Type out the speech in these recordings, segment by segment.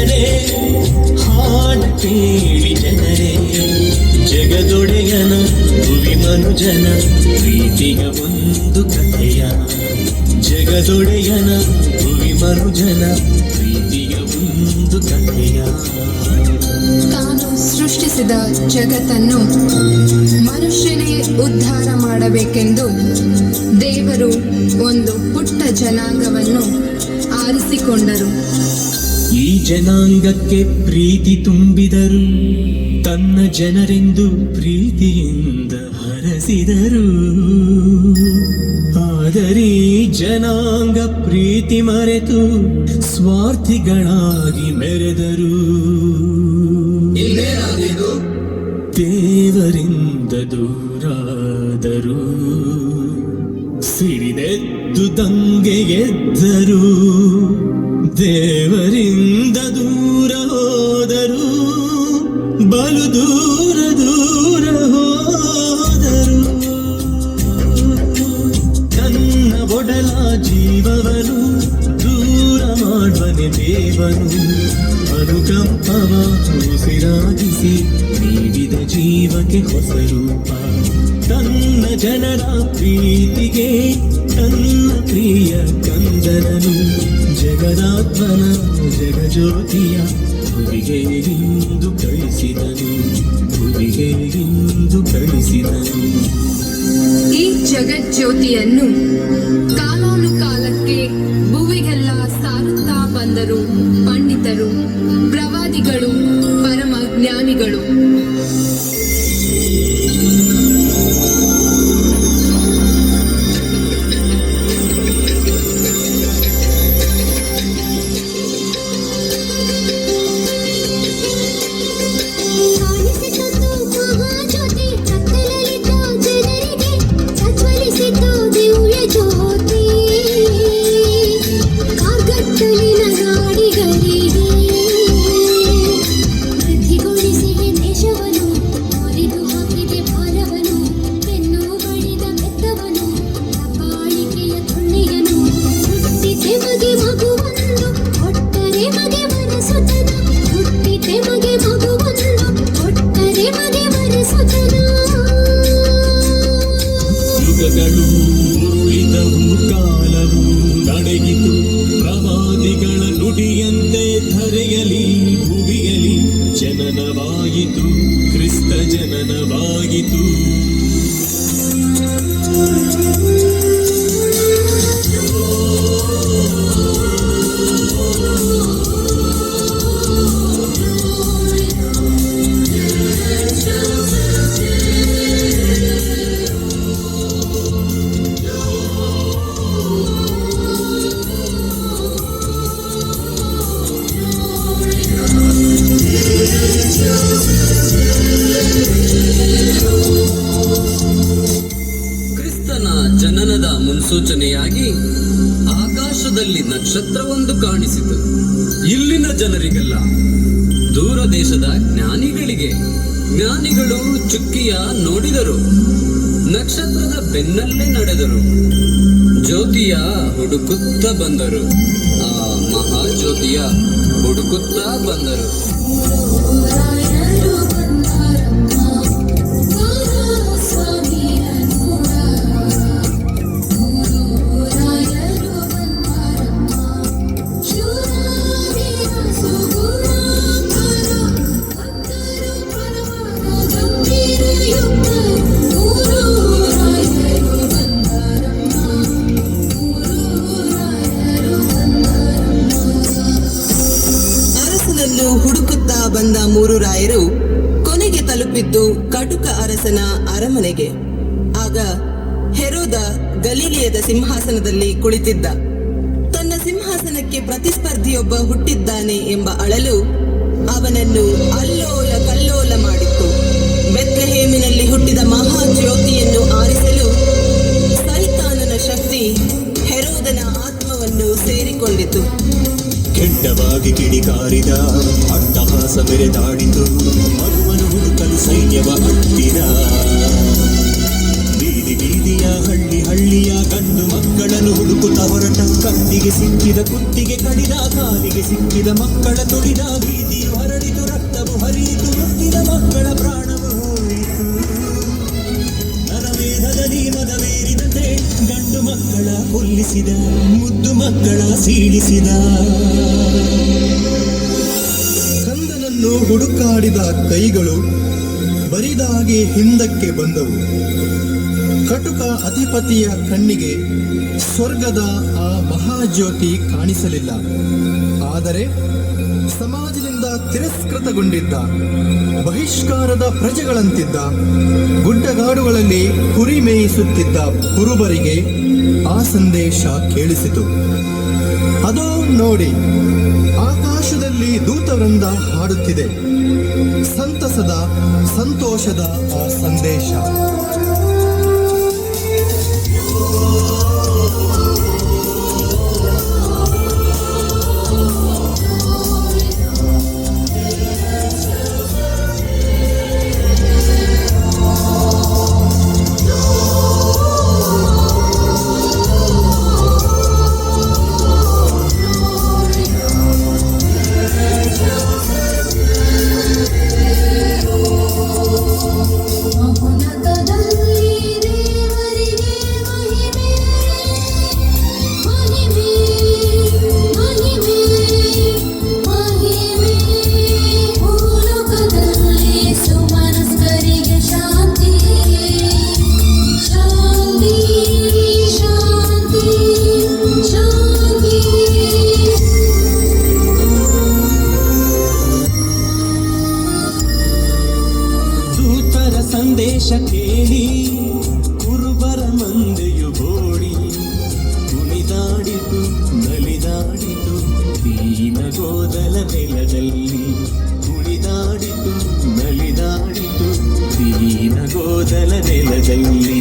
ಜನರೇ ಹಾಡು ಕೇಳಿ ಜನರೇ, ಜಗದೊಡೆಯನ ಭುವಿ ಮನುಜನ ಪ್ರೀತಿಯ ಒಂದು ಕಥೆಯ, ಜಗದೊಡೆಯನ ಭುವಿ ಮನುಜನ ಪ್ರೀತಿಯ ಒಂದು ಕಥೆಯ. ತಾನು ಸೃಷ್ಟಿಸಿದ ಜಗತ್ತನ್ನು ಮನುಷ್ಯನೇ ಉದ್ಧಾರ ಮಾಡಬೇಕೆಂದು ದೇವರು ಒಂದು ಪುಟ್ಟ ಜನಾಂಗವನ್ನು ಆರಿಸಿಕೊಂಡರು. ಈ ಜನಾಂಗಕ್ಕೆ ಪ್ರೀತಿ ತುಂಬಿದರು, ತನ್ನ ಜನರೆಂದು ಪ್ರೀತಿಯಿಂದ ಹರಸಿದರು. ಆದರೆ ಜನಾಂಗ ಪ್ರೀತಿ ಮರೆತು ಸ್ವಾರ್ಥಿಗಳಾಗಿ ಮೆರೆದರು. ದೇವರಿಂದ ದೂರಾದರು, ಸಿಡಿದೆದ್ದು ದಂಗೆ ಗೆದ್ದರು. ದೇವರಿಂದ ದೂರ ಹೋದರು, ಬಲು ದೂರ ದೂರ ಹೋದರು. ನನ್ನ ಒಡಲ ಜೀವವನು ದೂರ ಮಾಡುವನೆ ದೇವನು, ಅನುಕಂಪವ ಉಸಿರಾಗಿಸಿ ನೀಡಿದ ಜೀವಕ್ಕೆ ಹೊಸ ರೂಪ. ತನ್ನ ಜನರ ಪ್ರೀತಿಗೆ ತನ್ನ ಪ್ರಿಯ ಕಂದನನು, ಜಗದಾತ್ಮನ ಜಗಜ್ಯೋತಿಯ ಭುವಿಗೆ ಇಂದು ಕಳಿಸಿದನು, ಭುವಿಗೆ ಇಂದು ಕಳಿಸಿದನು. ಈ ಜಗಜ್ಯೋತಿಯನ್ನು ಕಾಲಾನುಕಾಲಕ್ಕೆ ಭುವಿಗೆಲ್ಲ ಸಾರುತ್ತಾ ಬಂದರು ಪಂಡಿತರು, ಪ್ರವಾದಿಗಳು, ಪರಮ ಜ್ಞಾನಿಗಳು. ಕಾಲವು ನಡೆಯಿತು, ಪ್ರವಾದಿಗಳ ನುಡಿಯಂತೆ ಧರೆಯಲಿ ಭುವಿಯಲಿ ಜನನವಾಯಿತು, ಕ್ರಿಸ್ತ ಜನನವಾಯಿತು. ಕ್ರಿಸ್ತನ ಜನನದ ಮುನ್ಸೂಚನೆಯಾಗಿ ಆಕಾಶದಲ್ಲಿ ನಕ್ಷತ್ರವೊಂದು ಕಾಣಿಸಿತು. ಇಲ್ಲಿನ ಜನರಿಗೆಲ್ಲ, ದೂರ ದೇಶದ ಜ್ಞಾನಿಗಳು ಚುಕ್ಕಿಯ ನೋಡಿದರು, ನಕ್ಷತ್ರದ ಬೆನ್ನಲ್ಲೇ ನಡೆದರು, ಜ್ಯೋತಿಯ ಹುಡುಕುತ್ತಾ ಬಂದರು, ಆ ಮಹಾಜ್ಯೋತಿಯ ಹುಡುಕುತ್ತಾ ಬಂದರು. ಹುಡುಕುತ್ತಾ ಬಂದ ಮೂರು ರಾಯರು ಕೊನೆಗೆ ತಲುಪಿದ್ದು ಕಟುಕ ಅರಸನ ಅರಮನೆಗೆ. ಆಗ ಹೆರೋದ ಗಲೀಲಿಯದ ಸಿಂಹಾಸನದಲ್ಲಿ ಕುಳಿತಿದ್ದ. ತನ್ನ ಸಿಂಹಾಸನಕ್ಕೆ ಪ್ರತಿಸ್ಪರ್ಧಿಯೊಬ್ಬ ಹುಟ್ಟಿದ್ದಾನೆ ಎಂಬ ಅಳಲು ಅವನನ್ನು ಅಲ್ಲೋಲ ಕಲ್ಲೋಲ ಮಾಡಿತ್ತು. ಬೆತ್ಲೆಹೇಮಿನಲ್ಲಿ ಹುಟ್ಟಿದ ಮಹಾಜ್ಯೋತಿಯನ್ನು ಆರಿಸಲು ಸೈತಾನನ ಶಕ್ತಿ ಹೆರೋದನ ಆತ್ಮವನ್ನು ಸೇರಿಕೊಂಡಿತು. ಕೆಂಡವಾಗಿ ಕಿಡಿಕಾರಿದ ಅಟ್ಟಹಾಸ ಮೆರೆದಾಡಿತು, ಮಗುವನ್ನು ಹುಡುಕಲು ಸೈನ್ಯವ ಅಟ್ಟಿದ. ಬೀದಿ ಬೀದಿಯ ಹಳ್ಳಿ ಹಳ್ಳಿಯ ಗಂಡು ಮಕ್ಕಳನ್ನು ಹುಡುಕುತ್ತಾ ಹೊರಟ, ಕತ್ತಿಗೆ ಸಿಕ್ಕಿದ ಕುತ್ತಿಗೆ ಕಡಿದ, ಕಾಲಿಗೆ ಸಿಕ್ಕಿದ ಮಕ್ಕಳ ತುಳಿದ, ಹುಡುಕಾಡಿದ ಕೈಗಳು ಬರಿದಾಗಿ ಹಿಂದಕ್ಕೆ ಬಂದವು. ಕಟುಕ ಅಧಿಪತಿಯ ಕಣ್ಣಿಗೆ ಸ್ವರ್ಗದ ಆ ಮಹಾಜ್ಯೋತಿ ಕಾಣಿಸಲಿಲ್ಲ. ಆದರೆ ಸಮಾಜದಿಂದ ತಿರಸ್ಕೃತಗೊಂಡಿದ್ದ ಬಹಿಷ್ಕಾರದ ಪ್ರಜೆಗಳಂತಿದ್ದ ಗುಡ್ಡಗಾಡುಗಳಲ್ಲಿ ಕುರಿ ಮೇಯಿಸುತ್ತಿದ್ದ ಕುರುಬರಿಗೆ ಆ ಸಂದೇಶ ಕೇಳಿಸಿತು. ಅದೋ ನೋಡಿ, ಆಕಾಶದಲ್ಲಿ ದೂತವೃಂದ ಹಾಡುತ್ತಿದೆ, ಸಂತಸದ ಸಂತೋಷದ ಆ ಸಂದೇಶ. ಸಂದೇಶ ಕೇಳಿ ಕುರುಬರ ಮಂದೆಯು ಬೋಡಿ ಕುಣಿದಾಡಿತು ನಲಿದಾಡಿತು ದೀನಗೋದಲ ನೆಲದಲ್ಲಿ. ಕುಣಿದಾಡಿತು ನಲಿದಾಡಿತು ದೀನಗೋದಲ ನೆಲದಲ್ಲಿ.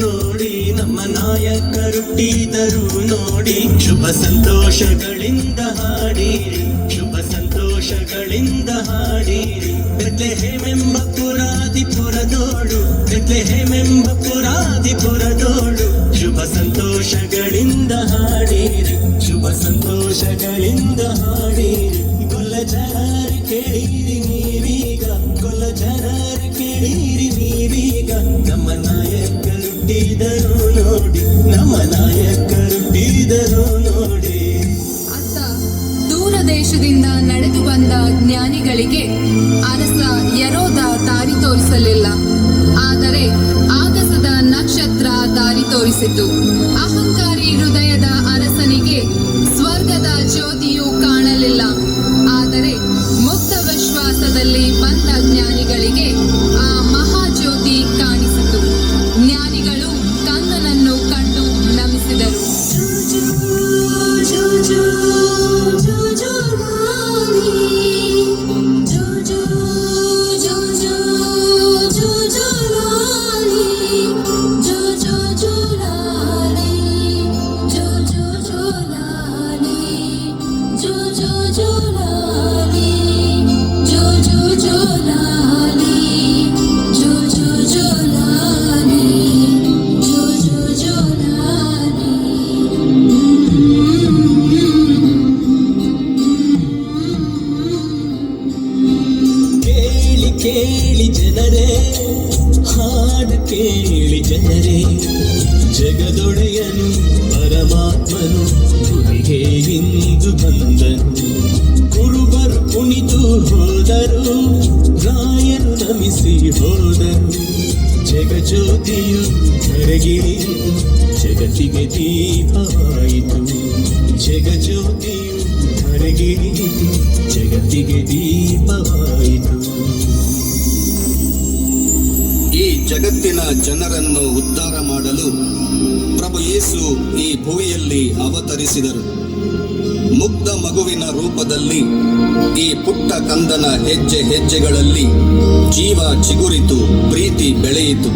ನೋಡಿ ನಮ್ಮ ನಾಯಕರುಟ್ಟಿದರು ನೋಡಿ, ಶುಭ ಸಂತೋಷಗಳಿಂದ ಹಾಡಿರಿ, ಶುಭ ಸಂತೋಷಗಳಿಂದ ಹಾಡಿರಿ. ಬೆತ್ಲೆಹೇಮೆಂಬ ಪುರಾದಿಪುರದೋಳು, ಬೆತ್ಲೆಹೇಮೆಂಬ ಪುರಾದಿಪುರದೋಳು, ಶುಭ ಸಂತೋಷಗಳಿಂದ ಹಾಡಿರಿ, ಶುಭ ಸಂತೋಷಗಳಿಂದ ಹಾಡಿರಿ. ಗೊಲ್ಲ ಜನರು ಕೇಳಿರಿ ನೀವೀಗ, ಗೊಲ್ಲ ಜನರು ಕೇಳಿರಿ ನೀವೀಗ, ನಮ್ಮ ನಾಯಕರುಟ್ಟಿದರು ನೋಡಿ, ನಮ್ಮ ನಾಯಕರುಟ್ಟಿದರು ನೋಡಿ. ಅತ್ತ ದೂರ ದೇಶದಿಂದ ನಡೆದು ಬಂದ ಜ್ಞಾನಿಗಳಿಗೆ ಅರಸ ಯರೋದ ದಾರಿ ತೋರಿಸಲಿಲ್ಲ. ಆದರೆ ಆಗಸದ ನಕ್ಷತ್ರ ದಾರಿ ತೋರಿಸಿತು. ಅಹಂಕಾರಿ ಹೃದಯದ ಅರಸನಿಗೆ ಸ್ವರ್ಗದ ಜ್ಯೋತಿಯು ಕಾಣಲಿಲ್ಲ. ಆದರೆ ಮುಕ್ತ ವಿಶ್ವಾಸದಲ್ಲಿ ಬಂದ ಜ್ಞಾನಿಗಳಿಗೆ ಆ ಮಹಾಜ್ಯೋತಿ ಕಾಣಿಸಿತು. ಜ್ಞಾನಿಗಳು ಕಂದನನ್ನು ಕಂಡು ನಮಿಸಿದರು. ಕೇಳಿ ಜನರೇ, ಹಾಡು ಕೇಳಿ ಜನರೇ, ಜಗದೊಡೆಯನು ಪರಮಾತ್ಮನು ಗುರಿಗೆ ಇಂದು ಬಂದನು. ಕುರುಬರು ಕುಣಿತು ಹೋದರು, ರಾಯನು ನಮಿಸಿ ಹೋದರು. ಜಗಜ್ಯೋತಿಯು ಹೊರಗಿಳಿದು ಜಗತ್ತಿಗೆ ದೀಪವಾಯಿತು. ಜಗಜ್ಯೋತಿಯು ಹೊರಗಿಳಿದು ಜಗತ್ತಿಗೆ ದೀಪವಾಯಿತು. ಈ ಜಗತ್ತಿನ ಜನರನ್ನು ಉದ್ಧಾರ ಮಾಡಲು ಪ್ರಭು ಯೇಸು ಈ ಭೂಮಿಯಲ್ಲಿ ಅವತರಿಸಿದರು. ಮುಗ್ಧ ಮಗುವಿನ ರೂಪದಲ್ಲಿ ಈ ಪುಟ್ಟ ಕಂದನ ಹೆಜ್ಜೆ ಹೆಜ್ಜೆಗಳಲ್ಲಿ ಜೀವ ಚಿಗುರಿತು, ಪ್ರೀತಿ ಬೆಳೆಯಿತು.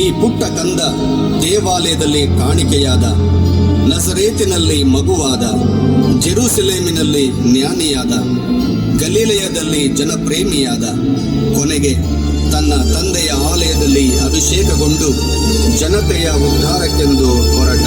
ಈ ಪುಟ್ಟ ಕಂದ ದೇವಾಲಯದಲ್ಲಿ ಕಾಣಿಕೆಯಾದ, ನಜರೇತಿನಲ್ಲಿ ಮಗುವಾದ, ಜೆರುಸಲೇಮಿನಲ್ಲಿ ಜ್ಞಾನಿಯಾದ, ಗಲಿಲಯದಲ್ಲಿ ಜನಪ್ರೇಮಿಯಾದ, ಕೊನೆಗೆ ತನ್ನ ತಂದೆಯ ಆಲಯದಲ್ಲಿ ಅಭಿಷೇಕಗೊಂಡು ಜನತೆಯ ಉದ್ಧಾರಕ್ಕೆಂದು ಹೊರಟ.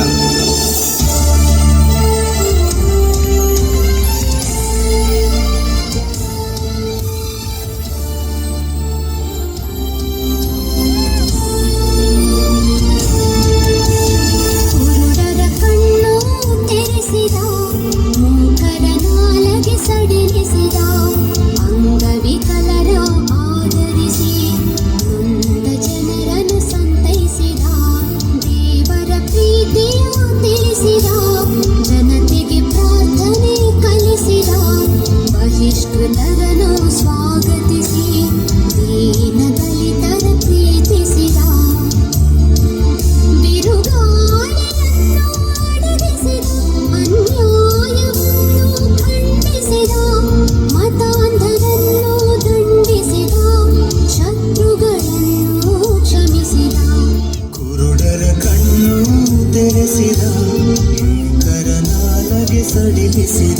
ಸಡಿಲಿಸಿದ